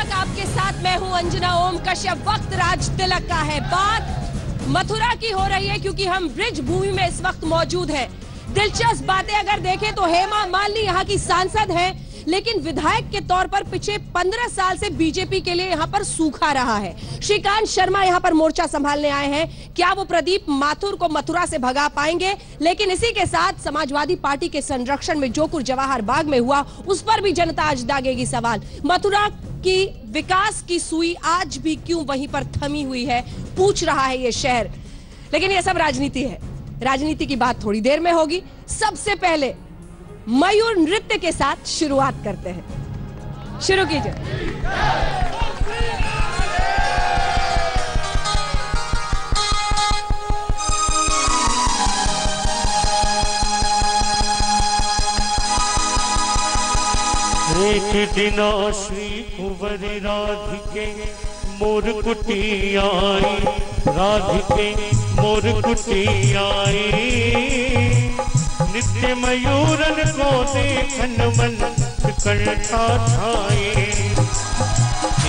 तिलक आपके साथ मैं हूं अंजना ओम कश्यप। वक्त राज तिलक का है। बात मथुरा की हो रही है क्योंकि हम ब्रिज भूमि में इस वक्त मौजूद हैं। दिलचस्प बातें अगर देखें तो हेमा मालिनी यहाँ की सांसद हैं, लेकिन विधायक के तौर पर पिछले 15 साल से बीजेपी के लिए यहाँ पर सूखा रहा है। श्रीकांत शर्मा यहाँ पर मोर्चा संभालने आए हैं। क्या वो प्रदीप माथुर को मथुरा से भगा पाएंगे? लेकिन इसी के साथ समाजवादी पार्टी के संरक्षण में जो कुछ जवाहर बाग में हुआ, उस पर भी जनता आज दागेगी सवाल। मथुरा की विकास की सुई आज भी क्यों वहीं पर थमी हुई है, पूछ रहा है ये शहर। लेकिन ये सब राजनीति है। राजनीति की बात थोड़ी देर में होगी। सबसे पहले मयूर नृत्य के साथ शुरुआत करते हैं। शुरू कीजिए। एक दिना श्री कुंवरी राधिके मोर कुटी आई, राधिके मोर कुटी आई। नित्य मयूरन को देखन मन कंठा छाए।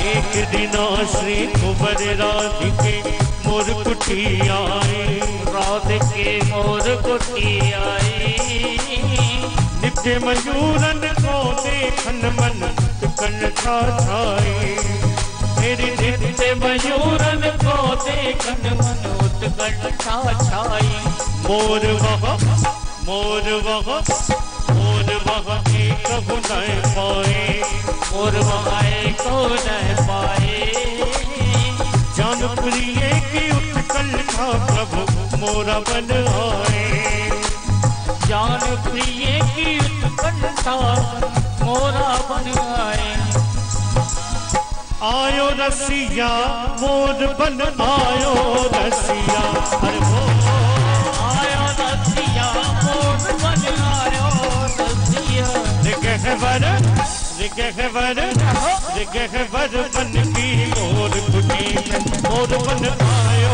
एक दिना श्री कुंवर राधिके मोर कुटी आई, राधिके मोर कुटी आई। नित्य मयूरन को देखन मन कंठा छाए। मेरी नित्य मयूरन को देखन मन उत्कंठा छाई। मोर वह एक हो न पाए, मोर वह एक हो न पाए। जान प्रिय की उत्कंठा प्रभु मोरा बन आए। जान प्रिय की उत्कंठा मोरा बन आए। आयो रसिया मोर बन आयो रसिया, अरे वो आयो रसिया मोर बन आयो रसिया। रिगहवर बन की मोर कुटी में मोर बन आयो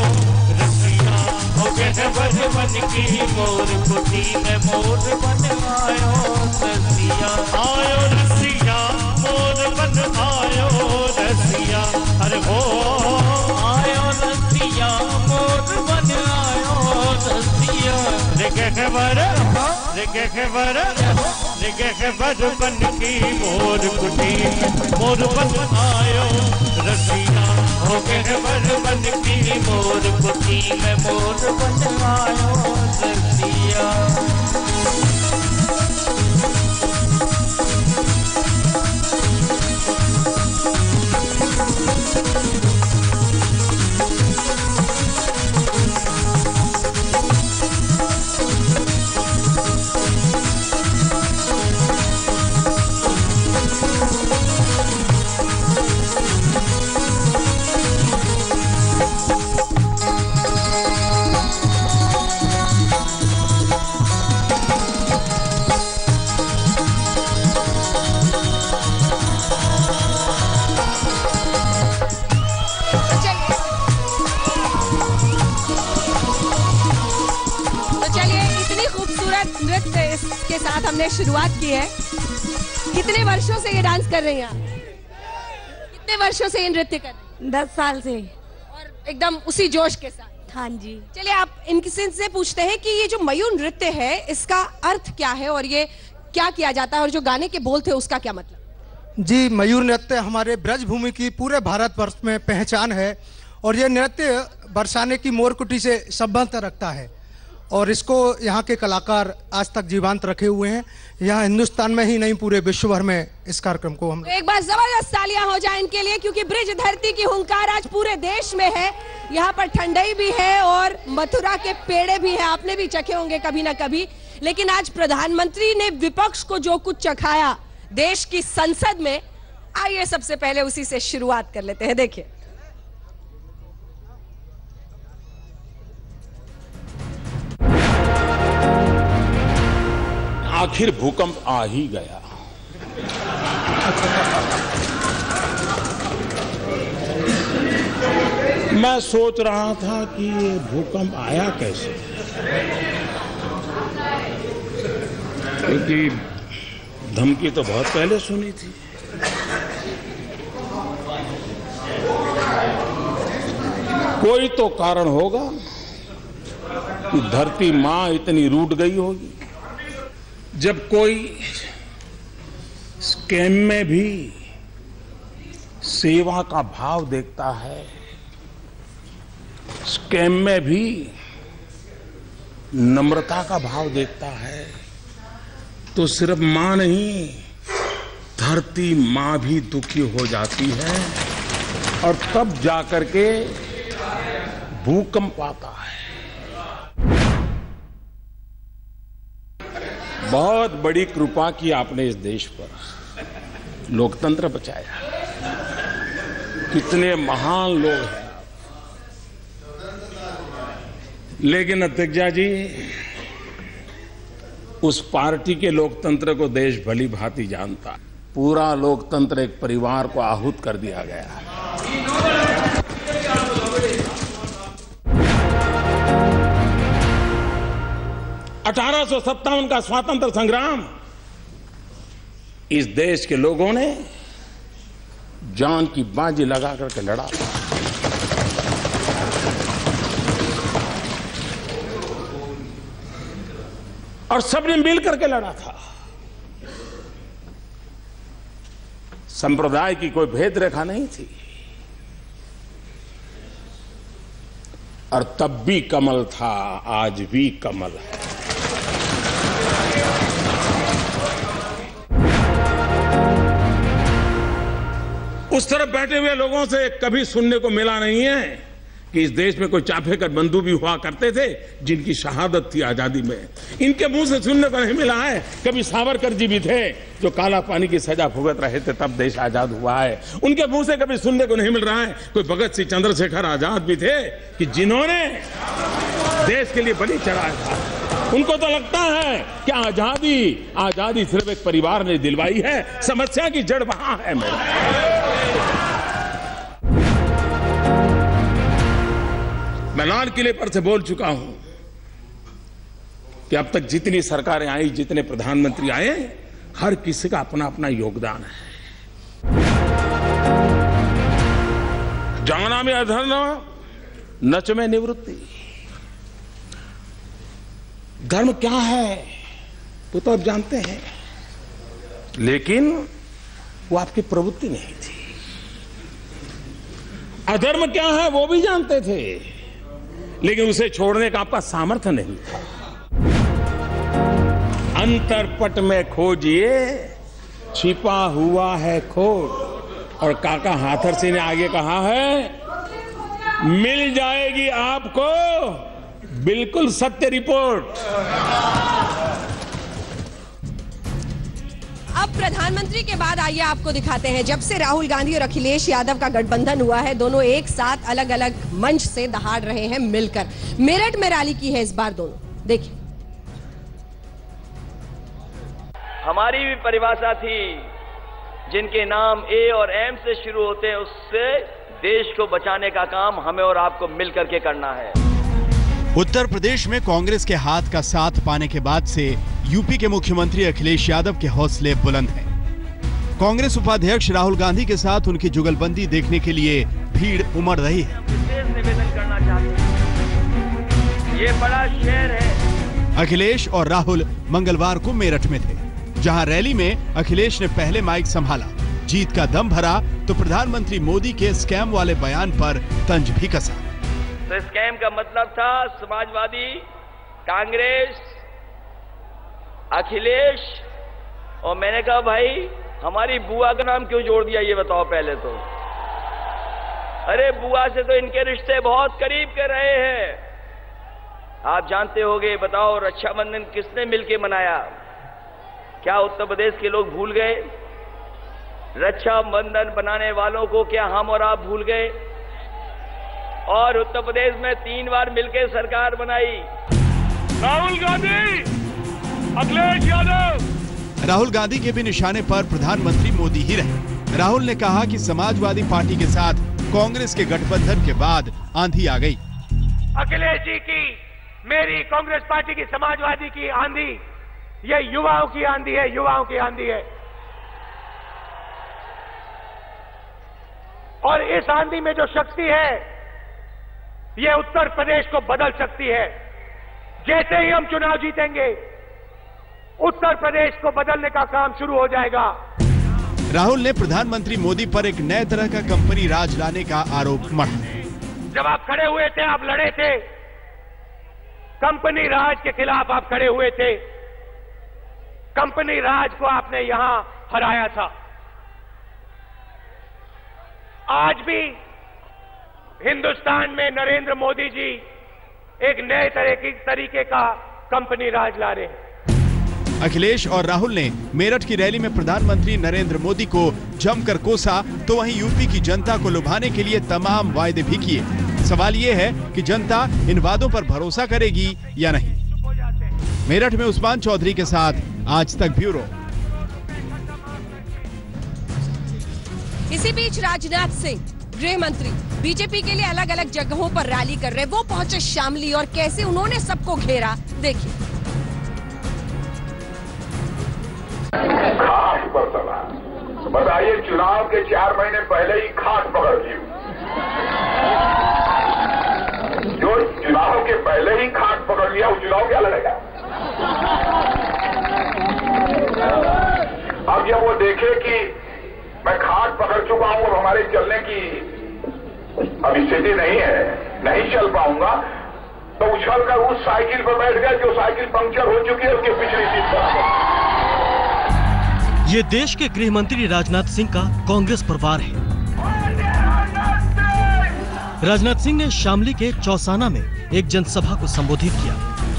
रसिया। ओ गहवर बन की मोर कुटी में मोर बन आयो रसिया। आयो रसिया मोर बन आयो रसिया, अरे हो आयो रसिया मोर बन आयो रसिया। रिगहवर बन की मोर कुटी मोर बन आयो रसिया। हो गहवर बन की मोर कुटी में मोर बन आयो रसिया। के साथ हमने शुरुआत की है। कितने वर्षों से ये डांस कर रही हैं? कितने वर्षों से ये नृत्य कर रही हैं? 10 साल से। और एकदम उसी जोश के साथ? हाँ जी। चलिए आप इनकी से पूछते हैं कि ये जो मयूर नृत्य है, इसका अर्थ क्या है और ये क्या किया जाता है, और जो गाने के बोल थे उसका क्या मतलब? जी, मयूर नृत्य हमारे ब्रजभूमि की पूरे भारतवर्ष में पहचान है और ये नृत्य बरसाने की मोरकुटी से संबंध रखता है और इसको यहाँ के कलाकार आज तक जीवंत रखे हुए हैं। यहाँ हिंदुस्तान में ही नहीं, पूरे विश्व भर में इस कार्यक्रम को हम एक बार जबरदस्त तालियां हो जाए इनके लिए, क्योंकि ब्रिज धरती की हुंकार आज पूरे देश में है। यहाँ पर ठंडई भी है और मथुरा के पेड़े भी हैं, आपने भी चखे होंगे कभी ना कभी। लेकिन आज प्रधानमंत्री ने विपक्ष को जो कुछ चखाया देश की संसद में, आइए सबसे पहले उसी से शुरुआत कर लेते हैं। देखिए, आखिर भूकंप आ ही गया। मैं सोच रहा था कि ये भूकंप आया कैसे, क्योंकि धमकी तो बहुत पहले सुनी थी। कोई तो कारण होगा कि धरती मां इतनी रूठ गई होगी। जब कोई स्कैम में भी सेवा का भाव देखता है, स्कैम में भी नम्रता का भाव देखता है, तो सिर्फ मां नहीं, धरती मां भी दुखी हो जाती है और तब जाकर के भूकंप आता है। बहुत बड़ी कृपा की आपने इस देश पर, लोकतंत्र बचाया। कितने महान लोग हैं, लेकिन अध्यक्षा जी, उस पार्टी के लोकतंत्र को देश भली भांति जानता है। पूरा लोकतंत्र एक परिवार को आहूत कर दिया गया है। (1857) का स्वातंत्र संग्राम इस देश के लोगों ने जान की बाजी लगा करके लड़ा। और सबने मिल करके लड़ा था। संप्रदाय की कोई भेद रेखा नहीं थी। और तब भी कमल था, आज भी कमल है। उस तरफ बैठे हुए लोगों से कभी सुनने को मिला नहीं है कि इस देश में कोई चाफेकर बंधु भी हुआ करते थे जिनकी शहादत थी आजादी में। इनके मुंह से सुनने को नहीं मिला है। कभी सावरकर जी भी थे जो काला पानी की सजा भुगत रहे थे, तब देश आजाद हुआ है। उनके मुंह से कभी सुनने को नहीं मिल रहा है। कोई भगत सिंह, चंद्रशेखर आजाद भी थे कि जिन्होंने देश के लिए बलि चढ़ाया था। उनको तो लगता है कि आजादी सिर्फ एक परिवार ने दिलवाई है। समस्या की जड़ वहां है। मैं लाल किले पर से बोल चुका हूं कि अब तक जितनी सरकारें आई, जितने प्रधानमंत्री आए, हर किसी का अपना अपना योगदान है। जाना में अधर्म, नच में निवृत्ति। धर्म क्या है वो तो आप जानते हैं, लेकिन वो आपकी प्रवृत्ति नहीं थी। अधर्म क्या है वो भी जानते थे, लेकिन उसे छोड़ने का आपका सामर्थ्य नहीं था। अंतरपट में खोजिए, छिपा हुआ है खोज। और काका हाथरसी ने आगे कहा है, मिल जाएगी आपको बिल्कुल सत्य रिपोर्ट। अब प्रधानमंत्री के बाद आइए आपको दिखाते हैं, जब से राहुल गांधी और अखिलेश यादव का गठबंधन हुआ है, दोनों एक साथ अलग अलग मंच से दहाड़ रहे हैं मिलकर। मेरठ में रैली की है इस बार दोनों, देखिए। हमारी भी परिभाषा थी, जिनके नाम ए और एम से शुरू होते हैं, उससे देश को बचाने का काम हमें और आपको मिलकर के करना है। उत्तर प्रदेश में कांग्रेस के हाथ का साथ पाने के बाद से यूपी के मुख्यमंत्री अखिलेश यादव के हौसले बुलंद हैं। कांग्रेस उपाध्यक्ष राहुल गांधी के साथ उनकी जुगलबंदी देखने के लिए भीड़ उमड़ रही है। विशेष निवेदन करना चाहते हैं, ये बड़ा शहर है। अखिलेश और राहुल मंगलवार को मेरठ में थे, जहां रैली में अखिलेश ने पहले माइक संभाला, जीत का दम भरा तो प्रधानमंत्री मोदी के स्कैम वाले बयान पर तंज भी कसा। तो स्कैम का मतलब था समाजवादी, कांग्रेस, अखिलेश। और मैंने कहा भाई हमारी बुआ का नाम क्यों जोड़ दिया, ये बताओ पहले तो। अरे बुआ से तो इनके रिश्ते बहुत करीब के रहे हैं, आप जानते होंगे। बताओ रक्षाबंधन किसने मिलके मनाया? क्या उत्तर प्रदेश के लोग भूल गए? रक्षाबंधन बनाने वालों को क्या हम और आप भूल गए? और उत्तर प्रदेश में 3 बार मिलकर सरकार बनाई। राहुल गांधी, अखिलेश यादव। राहुल गांधी के भी निशाने पर प्रधानमंत्री मोदी ही रहे। राहुल ने कहा कि समाजवादी पार्टी के साथ कांग्रेस के गठबंधन के बाद आंधी आ गई। अखिलेश जी की, मेरी, कांग्रेस पार्टी की, समाजवादी की आंधी, ये युवाओं की आंधी है, युवाओं की आंधी है। और इस आंधी में जो शक्ति है ये उत्तर प्रदेश को बदल सकती है। जैसे ही हम चुनाव जीतेंगे, उत्तर प्रदेश को बदलने का काम शुरू हो जाएगा। राहुल ने प्रधानमंत्री मोदी पर एक नए तरह का कंपनी राज लाने का आरोप मढ़ा। जब आप खड़े हुए थे, आप लड़े थे, कंपनी राज के खिलाफ आप खड़े हुए थे, कंपनी राज को आपने यहां हराया था। आज भी हिंदुस्तान में नरेंद्र मोदी जी एक नए तरीके का कंपनी राज ला रहे हैं। अखिलेश और राहुल ने मेरठ की रैली में प्रधानमंत्री नरेंद्र मोदी को जमकर कोसा, तो वहीं यूपी की जनता को लुभाने के लिए तमाम वायदे भी किए। सवाल ये है कि जनता इन वादों पर भरोसा करेगी या नहीं। मेरठ में उस्मान चौधरी के साथ आज तक ब्यूरो। इसी बीच राजनाथ सिंह गृह मंत्री बीजेपी के लिए अलग अलग जगहों पर रैली कर रहे। वो पहुंचे शामली और कैसे उन्होंने सबको घेरा, देखिए। खाट पर चला, बताइए, चुनाव के 4 महीने पहले ही खाट पकड़ ली। जो चुनाव के पहले ही खाट पकड़ लिया, वो चुनाव क्या लड़ेगा? अब जब वो देखे कि मैं खाट पकड़ चुका हूं और हमारे चलने की अब स्थिति नहीं है, नहीं चल पाऊंगा, तो उछल कर उस साइकिल पर बैठ गया जो साइकिल पंक्चर हो चुकी है, उसके पिछली सीट पर। ये देश के गृह मंत्री राजनाथ सिंह का कांग्रेस परिवार है। राजनाथ सिंह ने शामली के चौसाना में एक जनसभा को संबोधित किया।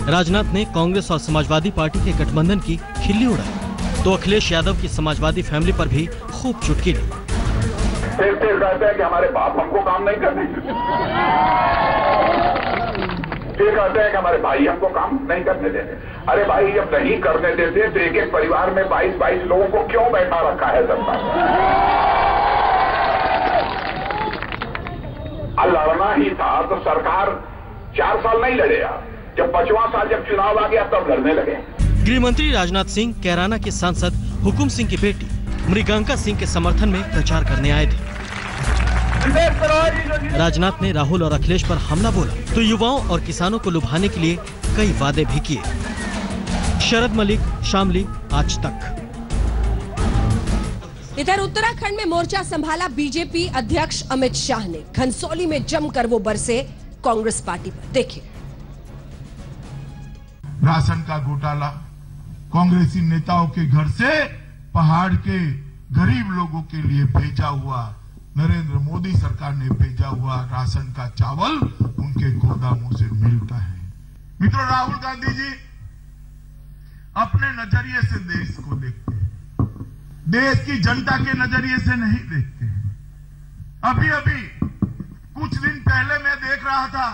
राजनाथ ने कांग्रेस और समाजवादी पार्टी के गठबंधन की खिल्ली उड़ाई, तो अखिलेश यादव की समाजवादी फैमिली पर भी खूब चुटकी ली। फिर कहते हैं कि हमारे बाप हमको काम नहीं करने देते, फिर कहते हैं कि हमारे भाई हमको काम नहीं करने देते। अरे भाई, जब नहीं करने देते तो एक एक परिवार में 22-22 लोगों को क्यों बैठा रखा है सरकार? लड़ना ही था तो सरकार 4 साल नहीं लड़ेगा, जब 5वां साल जब चुनाव आ गया तब लड़ने लगे। गृह मंत्री राजनाथ सिंह कैराना के सांसद हुकुम सिंह की बेटी मृगांका सिंह के समर्थन में प्रचार करने आए थे। राजनाथ ने राहुल और अखिलेश पर हमला बोला, तो युवाओं और किसानों को लुभाने के लिए कई वादे भी किए। शरद मलिक, शामली, आज तक। इधर उत्तराखंड में मोर्चा संभाला बीजेपी अध्यक्ष अमित शाह ने। घनसौली में जमकर वो बरसे कांग्रेस पार्टी पर, देखिए। राशन का घोटाला, कांग्रेसी नेताओं के घर से पहाड़ के गरीब लोगों के लिए भेजा हुआ, नरेंद्र मोदी सरकार ने भेजा हुआ राशन का चावल उनके गोदामों से मिलता है। मित्रों, राहुल गांधी जी अपने नजरिए से देश को देखते हैं, देश की जनता के नजरिए से नहीं देखते हैं। अभी अभी कुछ दिन पहले मैं देख रहा था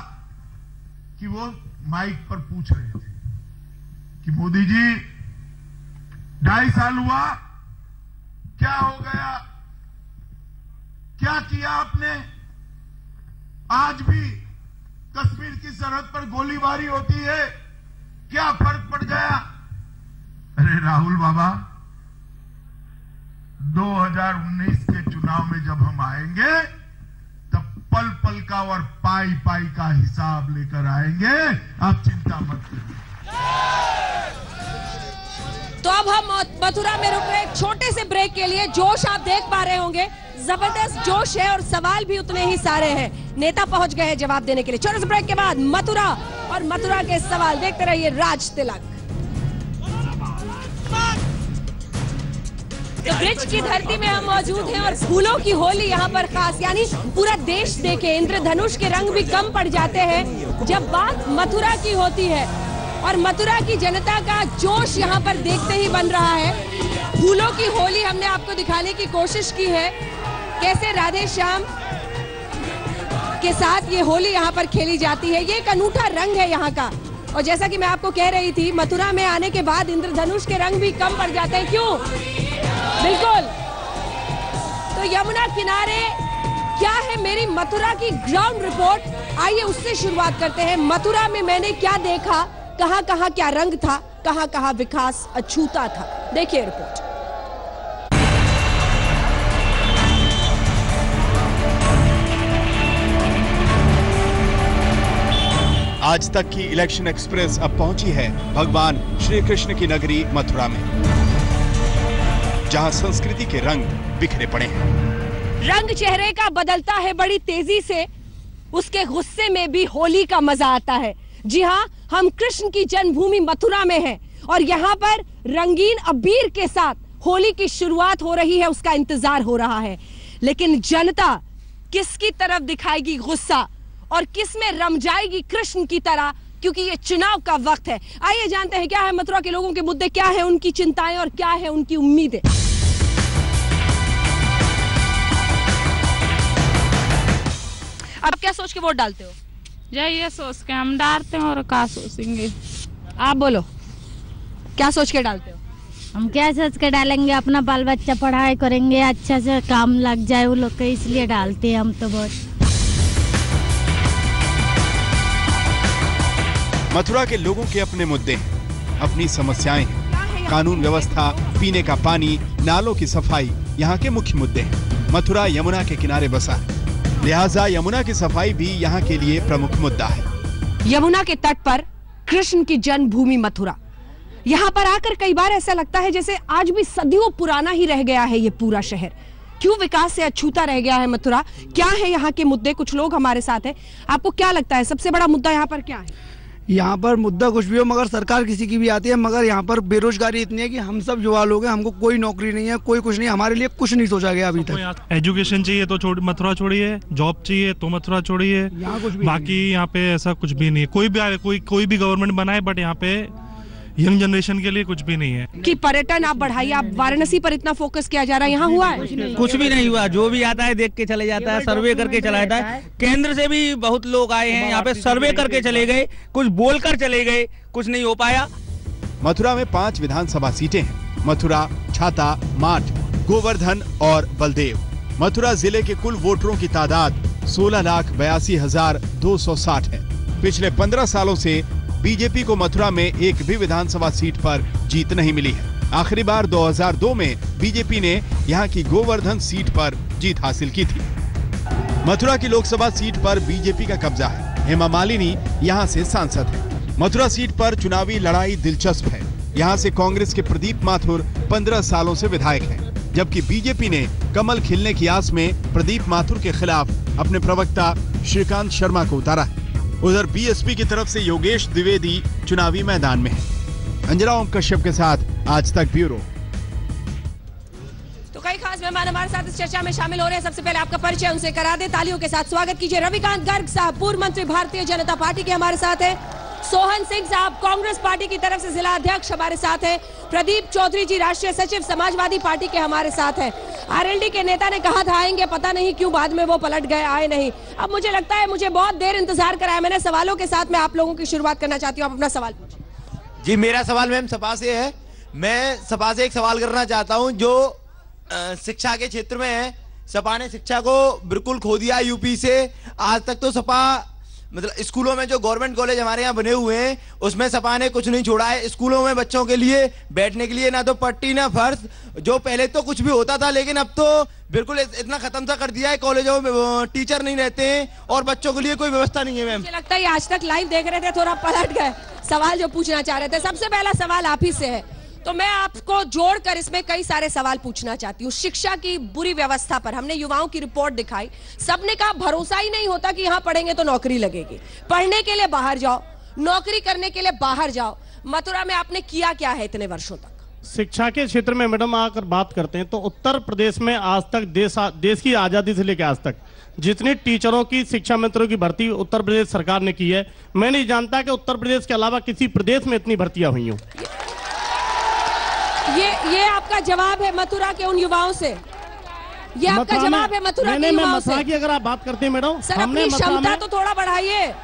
कि वो माइक पर पूछ रहे थे कि मोदी जी 2.5 साल हुआ, क्या हो गया, क्या किया आपने? आज भी कश्मीर की सरहद पर गोलीबारी होती है, क्या फर्क पड़ गया? अरे राहुल बाबा, 2019 के चुनाव में जब हम आएंगे तब पल पल का और पाई पाई का हिसाब लेकर आएंगे, आप चिंता मत करिए। तो अब हम मथुरा में रुक रहे एक छोटे से ब्रेक के लिए। जोश आप देख पा रहे होंगे, जबरदस्त जोश है और सवाल भी उतने ही सारे हैं। नेता पहुंच गए हैं जवाब देने के लिए। छोटे से ब्रेक के बाद मथुरा और मथुरा के सवाल देखते रहिए राज तिलक। तो ब्रिज की धरती में हम मौजूद हैं और फूलों की होली यहाँ पर खास, यानी पूरा देश देखे। इंद्रधनुष के रंग भी कम पड़ जाते हैं जब बात मथुरा की होती है, और मथुरा की जनता का जोश यहाँ पर देखते ही बन रहा है। फूलों की होली हमने आपको दिखाने की कोशिश की है, कैसे राधे श्याम के साथ ये होली यहाँ पर खेली जाती है। ये एक अनूठा रंग है यहाँ का, और जैसा कि मैं आपको कह रही थी, मथुरा में आने के बाद इंद्रधनुष के रंग भी कम पड़ जाते हैं। क्यों? बिल्कुल। तो यमुना किनारे क्या है मेरी मथुरा की ग्राउंड रिपोर्ट, आइए उससे शुरुआत करते हैं। मथुरा में मैंने क्या देखा, कहां कहां क्या रंग था, कहां कहां विकास अछूता था, देखिए रिपोर्ट। आज तक की इलेक्शन एक्सप्रेस अब पहुंची है भगवान श्री कृष्ण की नगरी मथुरा में, जहां संस्कृति के रंग बिखरे पड़े हैं। रंग चेहरे का बदलता है बड़ी तेजी से, उसके गुस्से में भी होली का मजा आता है। जी हाँ, हम कृष्ण की जन्मभूमि मथुरा में हैं और यहाँ पर रंगीन अबीर के साथ होली की शुरुआत हो रही है, उसका इंतजार हो रहा है। लेकिन जनता किसकी तरफ दिखाएगी गुस्सा और किस में रम जाएगी कृष्ण की तरह, क्योंकि ये चुनाव का वक्त है। आइए जानते हैं क्या है मथुरा के लोगों के मुद्दे, क्या है उनकी चिंताएं और क्या है उनकी उम्मीदें। अब क्या सोच के वोट डालते हो? ये सोच के हम डालते हैं और क्या सोचेंगे। आप बोलो, क्या सोच के डालते हो? हम क्या सोच के डालेंगे, अपना बाल बच्चा पढ़ाई करेंगे, अच्छा से काम लग जाए वो लोग के, इसलिए डालते हैं हम तो वोट। मथुरा के लोगों के अपने मुद्दे हैं, अपनी समस्याएं हैं। कानून व्यवस्था, पीने का पानी, नालों की सफाई यहाँ के मुख्य मुद्दे हैं। मथुरा यमुना के किनारे बसा है, लिहाजा यमुना की सफाई भी यहाँ के लिए प्रमुख मुद्दा है। यमुना के तट पर कृष्ण की जन्मभूमि मथुरा, यहाँ पर आकर कई बार ऐसा लगता है जैसे आज भी सदियों पुराना ही रह गया है ये पूरा शहर। क्यों विकास से अछूता रह गया है मथुरा? क्या है यहाँ के मुद्दे? कुछ लोग हमारे साथ हैं, आपको क्या लगता है सबसे बड़ा मुद्दा यहाँ पर क्या है? यहाँ पर मुद्दा कुछ भी हो, मगर सरकार किसी की भी आती है, मगर यहाँ पर बेरोजगारी इतनी है कि हम सब युवा लोग हैं, हमको कोई नौकरी नहीं है, कोई कुछ नहीं, हमारे लिए कुछ नहीं सोचा गया अभी तक। एजुकेशन चाहिए तो मथुरा छोड़िए, जॉब चाहिए तो मथुरा छोड़िए, बाकी यहाँ पे ऐसा कुछ भी नहीं है। कोई भी गवर्नमेंट बनाए, बट यहाँ पे यंग जनरेशन के लिए कुछ भी नहीं है। कि पर्यटन आप बढ़ाइए, आप वाराणसी पर इतना फोकस किया जा रहा है, यहाँ हुआ है? कुछ भी नहीं हुआ। जो भी आता है देख के चले जाता है, सर्वे करके चला जाता है। केंद्र से भी बहुत लोग आए हैं यहाँ पे, सर्वे करके चले गए, कुछ बोलकर चले गए, कुछ नहीं हो पाया। मथुरा में 5 विधानसभा सीटें हैं, मथुरा, छाता, माठ, गोवर्धन और बलदेव। मथुरा जिले के कुल वोटरों की तादाद 16,82,260 है। पिछले 15 सालों से बीजेपी को मथुरा में एक भी विधानसभा सीट पर जीत नहीं मिली है। आखिरी बार 2002 में बीजेपी ने यहां की गोवर्धन सीट पर जीत हासिल की थी। मथुरा की लोकसभा सीट पर बीजेपी का कब्जा है। हेमा मालिनी यहां से सांसद है। मथुरा सीट पर चुनावी लड़ाई दिलचस्प है। यहां से कांग्रेस के प्रदीप माथुर 15 सालों से विधायक हैं, जबकि बीजेपी ने कमल खिलने की आस में प्रदीप माथुर के खिलाफ अपने प्रवक्ता श्रीकांत शर्मा को उतारा है। उधर बीएसपी की तरफ से योगेश द्विवेदी चुनावी मैदान में है। अंजना ओम कश्यप के साथ आज तक ब्यूरो। तो कई खास मेहमान हमारे साथ इस चर्चा में शामिल हो रहे हैं। सबसे पहले आपका परिचय उनसे करा दे, तालियों के साथ स्वागत कीजिए। रविकांत गर्ग साहब, पूर्व मंत्री भारतीय जनता पार्टी के हमारे साथ है। सोहन सिंह साहब, कांग्रेस पार्टी की तरफ से जिला अध्यक्ष हमारे साथ है। प्रदीप चौधरी जी, राष्ट्रीय सचिव समाजवादी पार्टी के हमारे साथ हैं। आरएलडी के नेता ने कहा था आएंगे, पता नहीं क्यों बाद में वो पलट गए, आए नहीं। अब मुझे लगता है मुझे बहुत देर इंतजार कराया। मैंने सवालों के साथ मैं आप लोगों की शुरुआत करना चाहती हूँ। आप अपना सवाल पूछिए। जी, मेरा सवाल मैम सपा से है। मैं सपा से एक सवाल करना चाहता हूँ जो शिक्षा के क्षेत्र में है। सपा ने शिक्षा को बिल्कुल खो दिया यूपी से। आज तक तो सपा मतलब स्कूलों में जो गवर्नमेंट कॉलेज हमारे यहाँ बने हुए हैं उसमें सपा ने कुछ नहीं छोड़ा है। स्कूलों में बच्चों के लिए बैठने के लिए ना तो पट्टी ना फर्श, जो पहले तो कुछ भी होता था लेकिन अब तो बिल्कुल इतना खत्म सा कर दिया है। कॉलेजों में टीचर नहीं रहते हैं और बच्चों के लिए कोई व्यवस्था नहीं है। मैम मुझे लगता है आज तक लाइव देख रहे थे, थोड़ा पलट गए सवाल जो पूछना चाह रहे थे। सबसे पहला सवाल आप ही से है, तो मैं आपको जोड़कर इसमें कई सारे सवाल पूछना चाहती हूँ। शिक्षा की बुरी व्यवस्था पर हमने युवाओं की रिपोर्ट दिखाई, सबने कहा भरोसा ही नहीं होता कि यहाँ पढ़ेंगे तो नौकरी लगेगी। पढ़ने के लिए बाहर जाओ, नौकरी करने के लिए बाहर जाओ। मथुरा में आपने किया क्या है इतने वर्षों तक? शिक्षा के क्षेत्र में मैडम अगर बात करते हैं तो उत्तर प्रदेश में आज तक देश की आजादी से लेकर आज तक जितनी टीचरों की, शिक्षा मंत्रियों की भर्ती उत्तर प्रदेश सरकार ने की है, मैं नहीं जानता कि उत्तर प्रदेश के अलावा किसी प्रदेश में इतनी भर्तियां हुई हों। ये आपका जवाब है मथुरा के उन युवाओं से? ये आपका जवाब है मथुरा के युवाओं से? मथुरा की अगर आप बात करते हैं मैडम, सर अपनी क्षमता तो थोड़ा बढ़ाइए।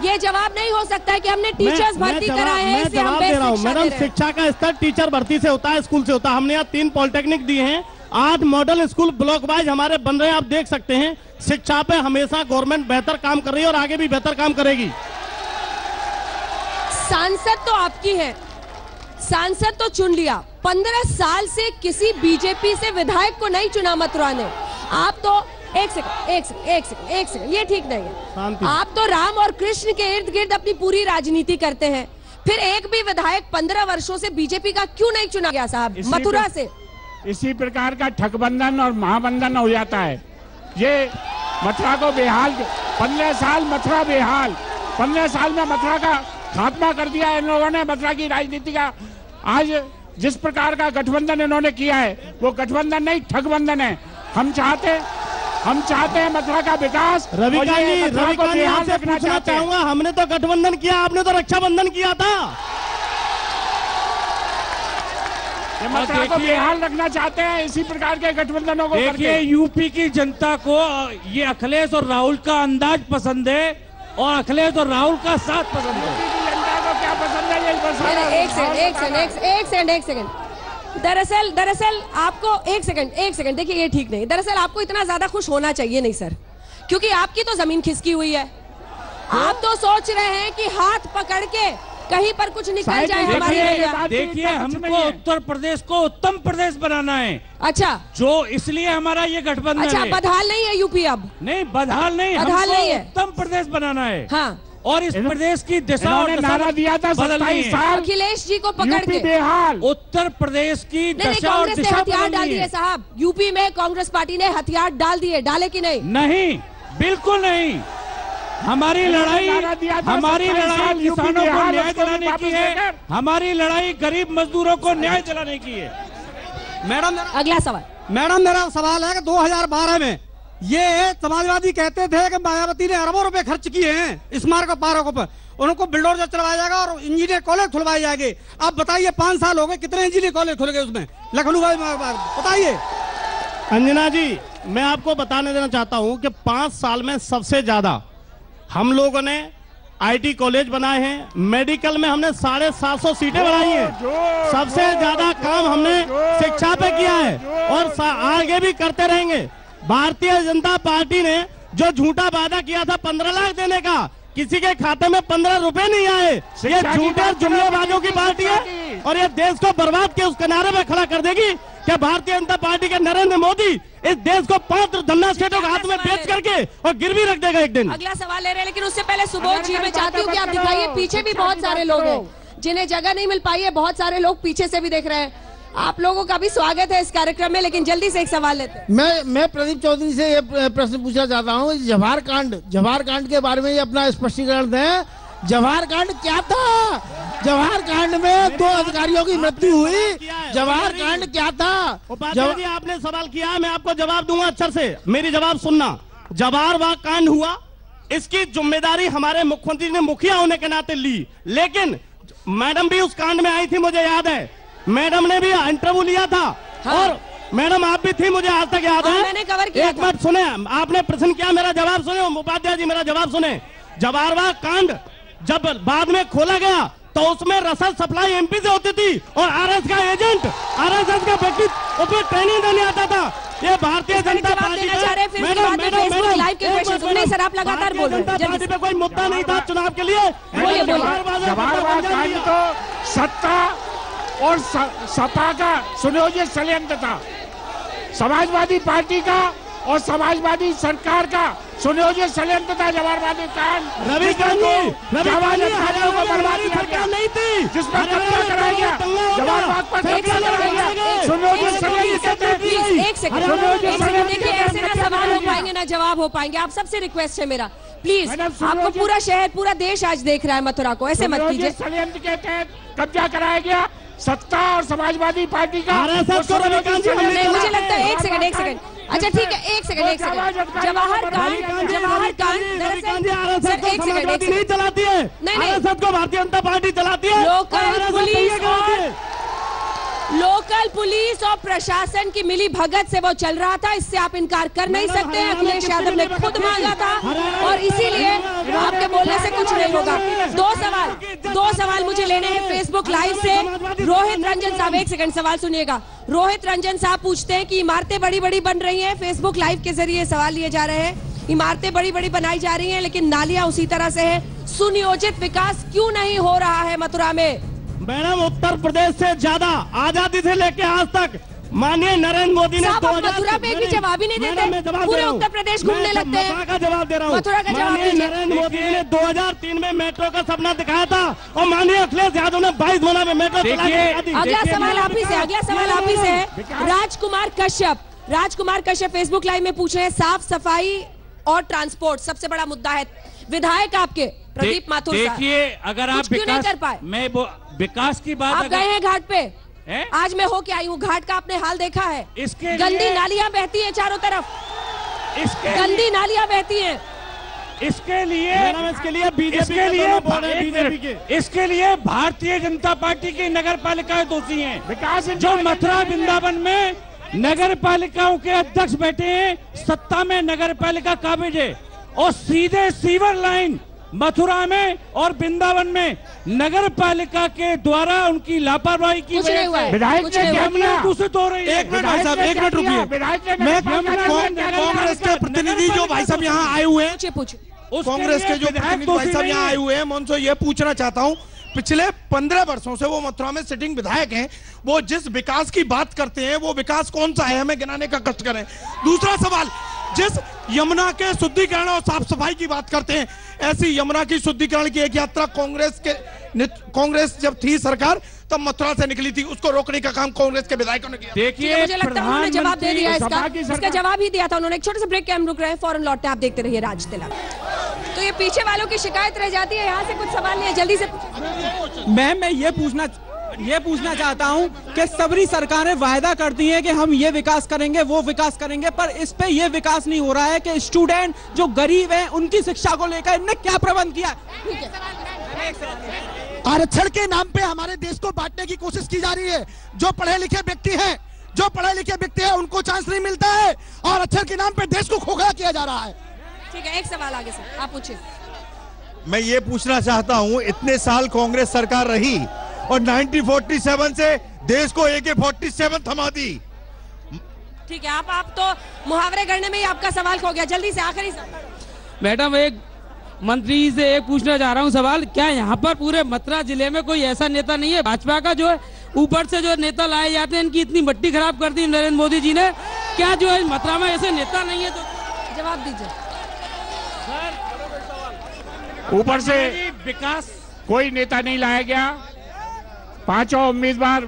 ये जवाब नहीं हो सकता है कि हमने टीचर्स भर्ती कराए हैं। मैं जवाब दे रहा हूँ मैडम, शिक्षा का स्तर टीचर भर्ती से होता है, स्कूल से होता है। हमने यहाँ 3 पॉलिटेक्निक दिए हैं, 8 मॉडल स्कूल ब्लॉक वाइज हमारे बन रहे हैं। आप देख सकते हैं शिक्षा पे हमेशा गवर्नमेंट बेहतर काम कर रही है और आगे भी बेहतर काम करेगी। सांसद तो आपकी है, सांसद तो चुन लिया, 15 साल से किसी बीजेपी से विधायक को नहीं चुना मथुरा ने। आप तो एक सेकंड, ये ठीक नहीं है। आप तो राम और कृष्ण के इर्द गिर्द अपनी पूरी राजनीति करते हैं, फिर एक भी विधायक 15 वर्षों से बीजेपी का क्यों नहीं चुना गया साहब मथुरा से? इसी प्रकार का ठगबंधन और महाबंधन हो जाता है। ये मथुरा को बेहाल, 15 साल मथुरा बेहाल, 15 साल में मथुरा का खात्मा कर दिया इन लोगों ने, मथुरा की राजनीति का। आज जिस प्रकार का गठबंधन इन्होंने किया है वो गठबंधन नहीं, ठगबंधन है। हम चाहते हैं मथुरा का विकास। रविकांत जी आपसे पूछना चाहूंगा, हमने तो गठबंधन किया, आपने तो रक्षाबंधन किया था। मथुरा को बेहाल रखना चाहते हैं इसी प्रकार के गठबंधनों को। देखिए यूपी की जनता को ये अखिलेश और राहुल का अंदाज पसंद है और अखिलेश और राहुल का साथ पसंद है। यूपी की जनता को क्या पसंद है यही एक सेकंड। दरअसल आपको एक सेकंड देखिए, ये ठीक नहीं। दरअसल आपको इतना ज्यादा खुश होना चाहिए नहीं सर, क्योंकि आपकी तो जमीन खिसकी हुई है। आप तो सोच रहे हैं कि हाथ पकड़ के कहीं पर कुछ निकल जाए हमारी। देखिए हमको उत्तर प्रदेश को उत्तम प्रदेश बनाना है। अच्छा, जो इसलिए हमारा ये गठबंधन है। अच्छा, बदहाल नहीं है यूपी अब? नहीं, बदहाल नहीं है, उत्तम प्रदेश बनाना है। हाँ, और इस प्रदेश की दिशा और नारा दिया था 27 साल अखिलेश जी को पकड़ के बेहाल। उत्तर प्रदेश की दिशा और कांग्रेस ने हथियार डाल दिए साहब। यूपी में कांग्रेस पार्टी ने हथियार डाल दिए, डाले कि नहीं? नहीं, बिल्कुल नहीं। हमारी लड़ाई किसानों को न्याय दिलाने की है, हमारी लड़ाई गरीब मजदूरों को न्याय दिलाने की है। मैडम अगला सवाल। मैडम मेरा सवाल है कि 2012 में ये समाजवादी कहते थे कि मायावती ने अरबों रुपए खर्च किए हैं स्मारक पार्कों पर, उनको बिल्डोजर चलवाया जाएगा और इंजीनियर कॉलेज खुलवाए जाएंगे। अब बताइए 5 साल हो गए, कितने इंजीनियर कॉलेज खुल गए उसमें लखनऊ में? बताइए। अंजना जी, मैं आपको बताने देना चाहता हूं कि 5 साल में सबसे ज्यादा हम लोगों ने आईटी कॉलेज बनाए हैं, मेडिकल में हमने 750 सीटें बढ़ाई हैं, सबसे ज्यादा काम हमने शिक्षा पे किया है और आगे भी करते रहेंगे। भारतीय जनता पार्टी ने जो झूठा वादा किया था 15 लाख देने का, किसी के खाते में 15 रुपए नहीं आए। ये झूठे जुमलेबाजों की पार्टी है और ये देश को बर्बाद के उस किनारे में खड़ा कर देगी कि भारतीय जनता पार्टी के नरेंद्र मोदी इस देश को 5 धन्ना स्टेटों के हाथ में बेच करके और गिरवी रख देगा एक दिन। अगला सवाल ले रहे हैं, लेकिन उससे पहले सुबोध जी मैं चाहती हूँ कि आप दिखाइए, पीछे भी बहुत सारे लोग हैं जिन्हें जगह नहीं मिल पाई है, बहुत सारे लोग पीछे से भी देख रहे हैं। आप लोगों का भी स्वागत है इस कार्यक्रम में, लेकिन जल्दी से एक सवाल लेते हैं। मैं प्रदीप चौधरी से ये प्रश्न पूछना चाहता हूँ, जवाहर कांड के बारे में ये अपना स्पष्टीकरण दें। जवाहर कांड क्या था? जवाहर कांड में 2 अधिकारियों की मृत्यु हुई, जवाहर कांड क्या था? जी आपने सवाल किया है, मैं आपको जवाब दूंगा अच्छे से, मेरी जवाब सुनना। जवाहर कांड हुआ, इसकी जिम्मेदारी हमारे मुख्यमंत्री ने मुखिया होने के नाते ली, लेकिन मैडम भी उस कांड में आई थी, मुझे याद है। मैडम ने भी इंटरव्यू लिया था। हाँ। और मैडम आप भी थी, मुझे आज तक याद है। मैंने कवर किया। एक बात सुने, आपने प्रश्न किया, मेरा जवाब सुने। उपाध्याय जी मेरा जवाब सुने। जवाहर कांड जब बाद में खोला गया तो उसमें रसद सप्लाई एमपी से होती थी और आरएस का एजेंट, आरएसएस का व्यक्ति उसमें ट्रेनिंग देने आता था। ये भारतीय जनता पार्टी सर आप लगातार बोल रहे हैं, पार्टी पे कोई मुद्दा नहीं था चुनाव के लिए। जवाहर कांड तो सत्ता और सपा का सुनियोजित षड्यंत्र था, समाजवादी पार्टी का और समाजवादी सरकार का सुनियोजित षड्यंत्र था। जवाहरवादी कांड रविकांत जी को बर्बाद किया नहीं थी, जिसमें कब्जा कराया गया, जवाहरबाग पर कब्जा कराया गया, सुनियोजित षड्यंत्र। एक सेकंड देखिए, ऐसे ना सवाल हो पाएंगे ना जवाब हो पाएंगे। आप सबसे रिक्वेस्ट है मेरा, प्लीज, आपको पूरा शहर पूरा देश आज देख रहा है मथुरा को, ऐसे मत कीजिए। षड्यंत्र के तहत कब्जा कराया गया सत्ता और समाजवादी पार्टी का। मुझे लगता है एक सेकंड अच्छा ठीक है, एक सेकंड जवाहर कांड नहीं चलाती है, नहीं को भारतीय जनता पार्टी चलाती है। लोकल पुलिस और प्रशासन की मिली भगत से वो चल रहा था, इससे आप इनकार कर नहीं सकते। अखिलेश यादव ने खुद मांगा था और इसीलिए आपके बोलने से कुछ नहीं होगा। दो सवाल मुझे लेने हैं फेसबुक लाइव से। रोहित रंजन साहब, एक सेकंड सवाल सुनिएगा। रोहित रंजन साहब पूछते हैं कि इमारतें बड़ी बड़ी बन रही हैं, फेसबुक लाइव के जरिए सवाल लिए जा रहे हैं। इमारतें बड़ी बड़ी बनाई जा रही हैं, लेकिन नालियां उसी तरह से है। सुनियोजित विकास क्यों नहीं हो रहा है मथुरा में? मैडम उत्तर प्रदेश से ज्यादा आजादी से लेके आज तक माननीय नरेंद्र मोदी ने मथुरा पे भी जवाब ही नहीं देते, पूरे उत्तर प्रदेश घूमने लगते हैं। मथुरा का जवाब दे रहा हूँ। मथुरा का जवाब माननीय नरेंद्र मोदी ने 2003 में मेट्रो का सपना दिखाया था और माननीय अखिलेश यादव ने 22 महीना में मेट्रो चला दी। अगला सवाल आप ही से है राजकुमार कश्यप फेसबुक लाइव में पूछ रहे हैं, साफ सफाई और ट्रांसपोर्ट सबसे बड़ा मुद्दा है। विधायक आपके प्रदीप माथुर देखिए, अगर आप क्यों नहीं कर पाए? मैं विकास की बात, आप गए हैं घाट पे? आज मैं होके आई हूँ, घाट का आपने हाल देखा है? इसके गंदी नालियां बहती हैं चारों तरफ, गंदी नालियां बहती हैं। इसके लिए भारतीय जनता पार्टी की नगर पालिकाएं दोषी हैं। जो मथुरा वृंदावन में नगर पालिकाओं के अध्यक्ष बैठे हैं, सत्ता में नगर पालिका काबिज है और सीधे सीवर लाइन मथुरा में और वृंदावन में नगर पालिका के द्वारा उनकी लापरवाही की वजह से विधायक ने दूषित हो रही है। एक मिनट रुकिए, मैं कांग्रेस के प्रतिनिधि जो भाई साहब यहाँ आए हुए हैं, कांग्रेस के जो प्रतिनिधि भाई साहब यहाँ आए हुए हैं, मैं उनसे ये पूछना चाहता हूँ, पिछले 15 वर्षों से वो मथुरा में सिटिंग विधायक हैं, वो जिस विकास की बात करते हैं वो विकास कौन सा है, हमें गिनाने का कष्ट करें। दूसरा सवाल, जिस यमुना के शुद्धिकरण और साफ सफाई की बात करते हैं, ऐसी यमुना की शुद्धिकरण की एक यात्रा कांग्रेस जब थी सरकार तब मथुरा से निकली थी, उसको रोकने का काम कांग्रेस के विधायकों ने किया। देखिए, मुझे लगता है उन्होंने जवाब दे दिया इसका जवाब ही दिया था उन्होंने। एक छोटे से ब्रेक के हम रुक रहे हैं, फौरन लौटते हैं, आप देखते रहिए राज तिलक। तो ये पीछे वालों की शिकायत रह जाती है, यहाँ से कुछ सवाल नहीं है, जल्दी से। मैं ये पूछना चाहता हूं कि सबरी सरकारें वायदा करती हैं कि हम ये विकास करेंगे वो विकास करेंगे, पर इस पे ये विकास नहीं हो रहा है कि स्टूडेंट जो गरीब हैं उनकी शिक्षा को लेकर इनने क्या प्रबंध किया। आरक्षण के नाम पे हमारे देश को बांटने की कोशिश की जा रही है। जो पढ़े लिखे व्यक्ति हैं उनको चांस नहीं मिलता है और आरक्षण के नाम पे देश को खोखला किया जा रहा है। ठीक है, एक सवाल आगे से आप पूछिए। मैं ये पूछना चाहता हूँ, इतने साल कांग्रेस सरकार रही और 1947 से देश को AK-47 थमा दी। ठीक है, आप तो मुहावरे करने में ही आपका सवाल खो गया, जल्दी से आखिरी सवाल। मैडम, एक मंत्री से एक पूछना चाह रहा हूं सवाल, क्या यहाँ पर पूरे मथुरा जिले में कोई ऐसा नेता नहीं है भाजपा का जो है ऊपर से जो नेता लाए जाते हैं, इनकी इतनी मट्टी खराब कर दी नरेंद्र मोदी जी ने, क्या जो है मथुरा में ऐसे नेता नहीं है? तो जवाब दीजिए। ऊपर से विकास कोई नेता नहीं लाया गया, पांचों उम्मीदवार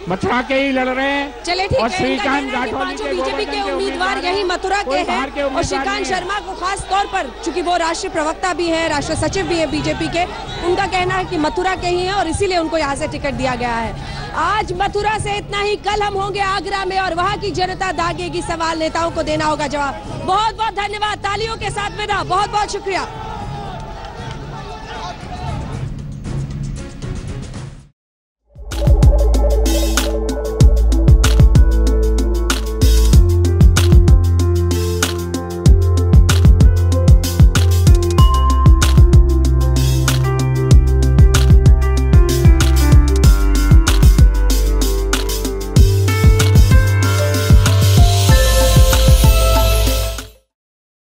मथुरा के ही लड़ रहे हैं। चले ठीक और है, श्रीकांत पांचों बीजेपी के उम्मीदवार यही मथुरा के हैं और श्रीकांत शर्मा को खास तौर पर, चूंकि वो राष्ट्रीय प्रवक्ता भी है, राष्ट्रीय सचिव भी है बीजेपी के, उनका कहना है कि मथुरा के ही हैं और इसीलिए उनको यहाँ से टिकट दिया गया है। आज मथुरा से इतना ही, कल हम होंगे आगरा में और वहाँ की जनता दागेगी सवाल, नेताओं को देना होगा जवाब। बहुत बहुत धन्यवाद, तालियों के साथ विदा, बहुत बहुत शुक्रिया।